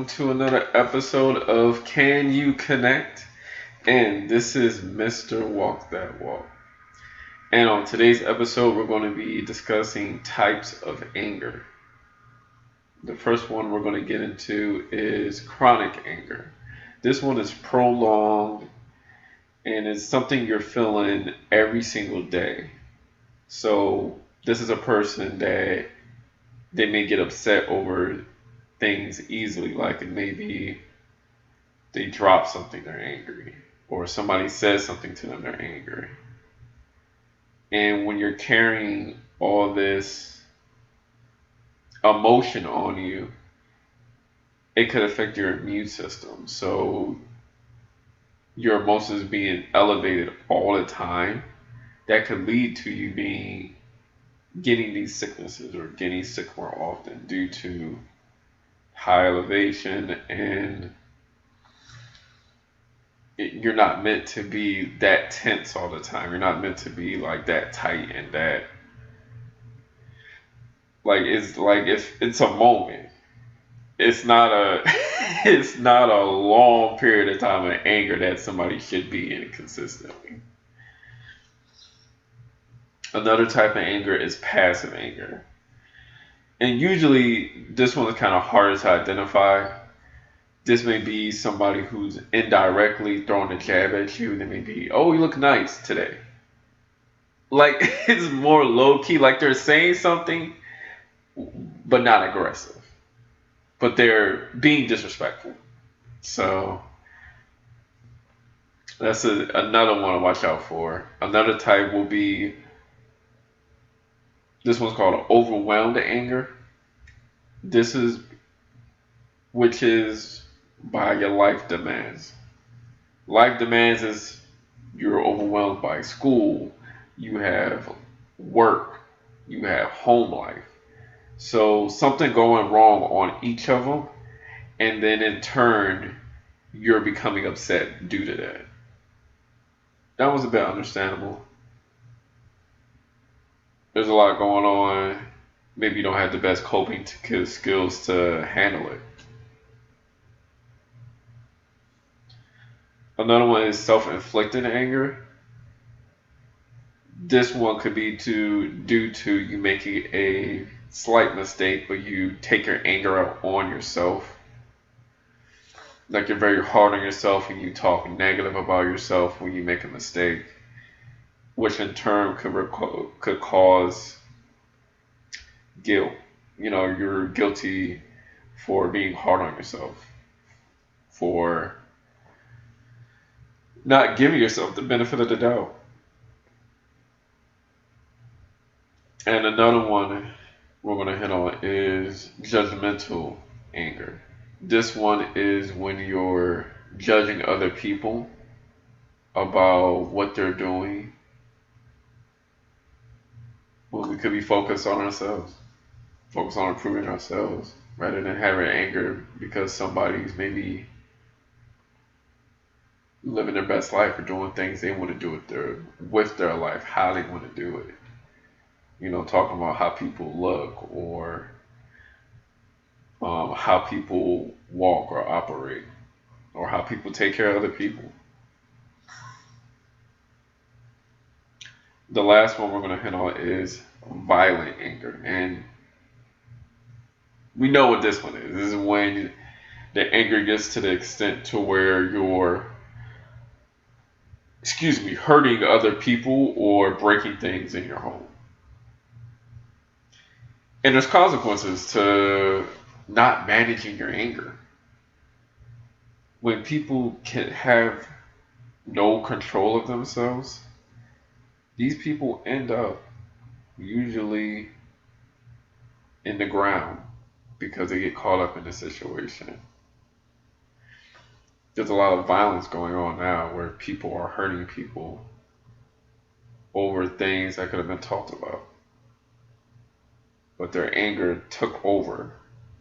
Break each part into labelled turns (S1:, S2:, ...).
S1: to another episode of Can You Connect? And this is Mr. Walk That Walk. And on today's episode, we're going to be discussing types of anger. The first one we're going to get into is chronic anger. This one is prolonged and it's something you're feeling every single day. So, this is a person that they may get upset over things easily, like maybe they drop something, they're angry, or somebody says something to them, they're angry. And when you're carrying all this emotion on you, it could affect your immune system. So your emotions being elevated all the time, that could lead to you getting these sicknesses or getting sick more often due to high elevation, and you're not meant to be that tense all the time. You're not meant to be like that tight and that like if it's a moment. It's not a it's not a long period of time of anger that somebody should be in consistently. Another type of anger is passive anger. And usually this one is kind of harder to identify. This may be somebody who's indirectly throwing a jab at you. They may be, oh, you look nice today. Like, it's more low key. Like, they're saying something, but not aggressive. But they're being disrespectful. So, that's another one to watch out for. Another type will be, this one's called overwhelmed anger. Which is by your life demands. Life demands is you're overwhelmed by school, you have work, you have home life. So something going wrong on each of them, and then in turn, you're becoming upset due to that. That was a bit understandable. There's a lot going on. Maybe you don't have the best coping skills to handle it. Another one is self-inflicted anger. This one could be due to you making a slight mistake, but you take your anger out on yourself. Like you're very hard on yourself and you talk negative about yourself when you make a mistake, which in turn could cause guilt. You know, you're guilty for being hard on yourself, for not giving yourself the benefit of the doubt. And another one we're going to hit on is judgmental anger. This one is when you're judging other people about what they're doing. Well, we could be focused on ourselves, focus on improving ourselves, rather than having anger because somebody's maybe living their best life or doing things they want to do with their life, how they want to do it. You know, talking about how people look or how people walk or operate or how people take care of other people. The last one we're going to hit on is violent anger. And we know what this one is. This is when the anger gets to the extent to where you're hurting other people or breaking things in your home. And there's consequences to not managing your anger. When people can have no control of themselves, these people end up usually in the ground because they get caught up in the situation. There's a lot of violence going on now where people are hurting people over things that could have been talked about. But their anger took over.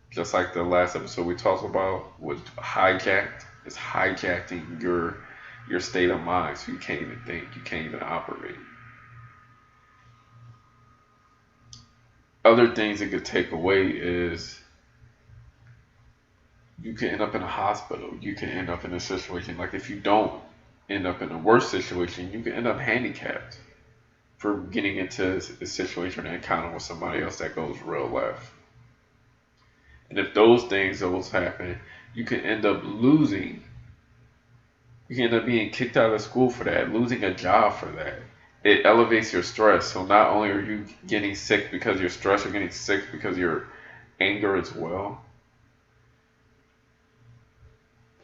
S1: Just like the last episode we talked about was hijacked. It's hijacking your state of mind so you can't even think, you can't even operate. Other things it could take away is you can end up in a hospital. You can end up in a situation like if you don't end up in a worse situation, you can end up handicapped for getting into a situation and encounter with somebody else that goes real left. And if those things happen, you can end up losing. You can end up being kicked out of school for that, losing a job for that. It elevates your stress. So not only are you getting sick because you're stressed, you're getting sick because of your anger as well.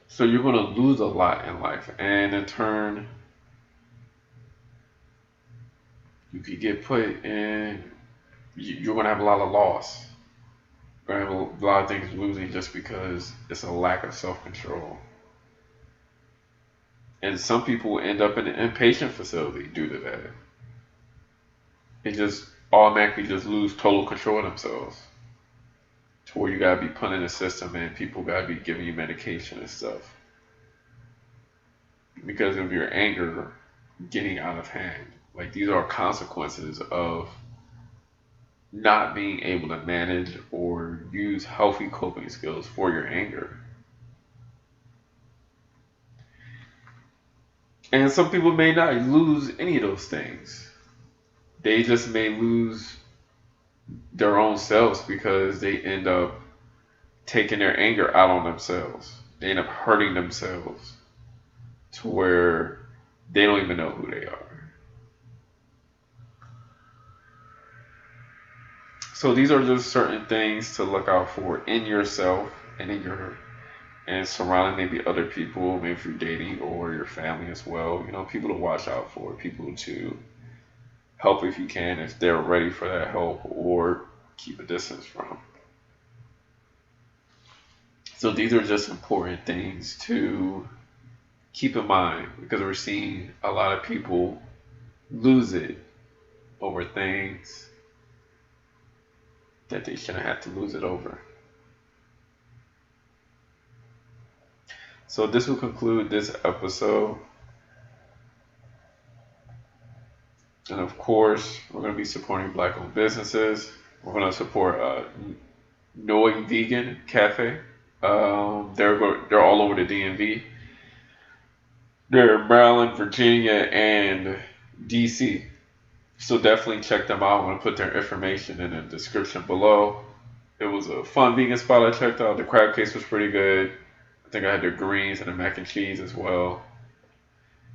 S1: So you're going to lose a lot in life. And in turn, you could get put in, you're going to have a lot of loss. You're going to have a lot of things losing just because it's a lack of self-control. And some people end up in an inpatient facility due to that. They just automatically just lose total control of themselves. To where you gotta be put in the system and people gotta be giving you medication and stuff. Because of your anger getting out of hand. Like these are consequences of not being able to manage or use healthy coping skills for your anger. And some people may not lose any of those things. They just may lose their own selves because they end up taking their anger out on themselves. They end up hurting themselves to where they don't even know who they are. So these are just certain things to look out for in yourself and in your and surrounding maybe other people, maybe if you're dating or your family as well. You know, people to watch out for, people to help if you can, if they're ready for that help, or keep a distance from. So these are just important things to keep in mind because we're seeing a lot of people lose it over things that they shouldn't have to lose it over. So this will conclude this episode. And of course, we're going to be supporting Black-owned businesses. We're going to support Noi Vegan Cafe. They're all over the DMV. They're in Maryland, Virginia, and DC. So definitely check them out. I'm going to put their information in the description below. It was a fun vegan spot I checked out. The crab cakes was pretty good. I think I had their greens and the mac and cheese as well.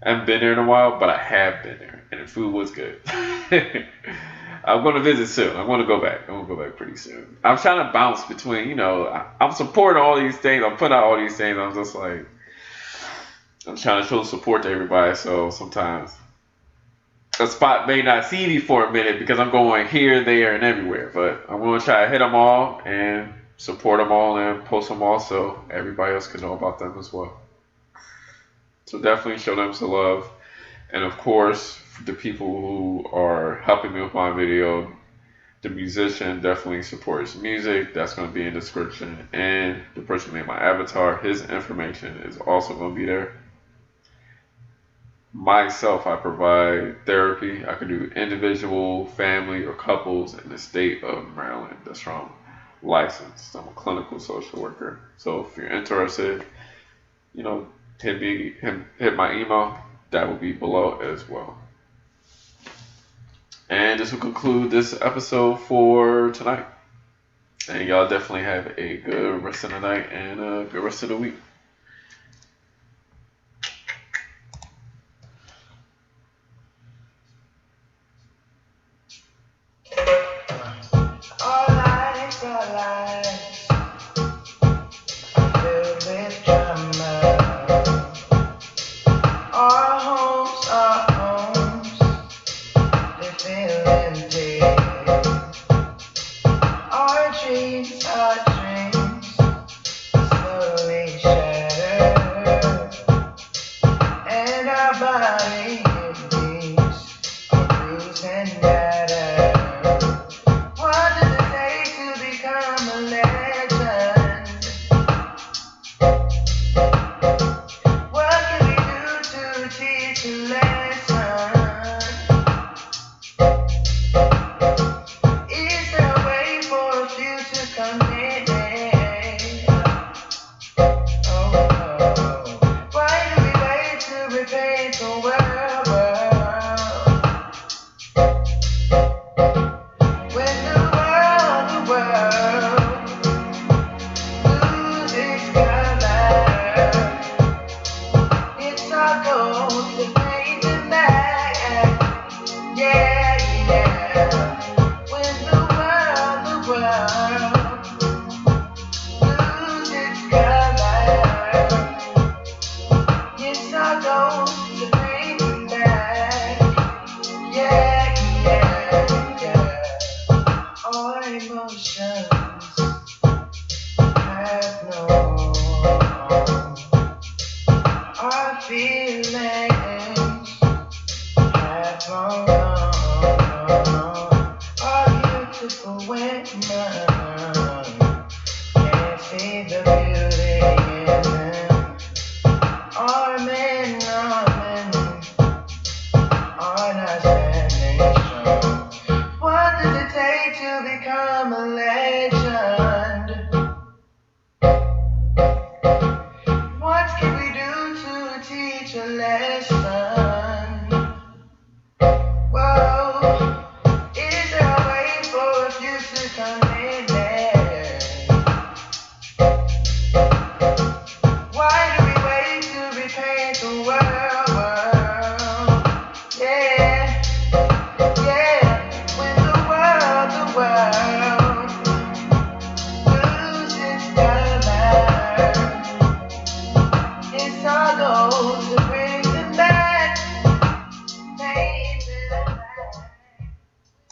S1: I haven't been there in a while, but I have been there, and the food was good. I'm going to visit soon. I'm going to go back. I'm going to go back pretty soon. I'm trying to bounce between, I'm supporting all these things. I'm putting out all these things. I'm just like, I'm trying to show support to everybody. So sometimes a spot may not see me for a minute because I'm going here, there, and everywhere. But I'm going to try to hit them all and support them all and post them all so everybody else can know about them as well. So definitely show them some love. And of course, the people who are helping me with my video, the musician, definitely support his music. That's going to be in the description. And the person who made my avatar, his information is also going to be there. Myself, I provide therapy. I can do individual, family, or couples in the state of Maryland. That's from licensed. I'm a clinical social worker. So if you're interested, hit my email. That will be below as well. And this will conclude this episode for tonight. And y'all definitely have a good rest of the night and a good rest of the week.
S2: goes to painting back. Yeah, yeah. When the world loses its color, yes, I go to painting back. Yeah, yeah, yeah. All emotions have no our feelings have gone. Our beautiful women can't see the beauty in them. Our men are not standing strong. What does it take to become a legend? What can we do to teach a lesson? Whoa, is there a way for a few to come in there? Why do we wait to repaint the world?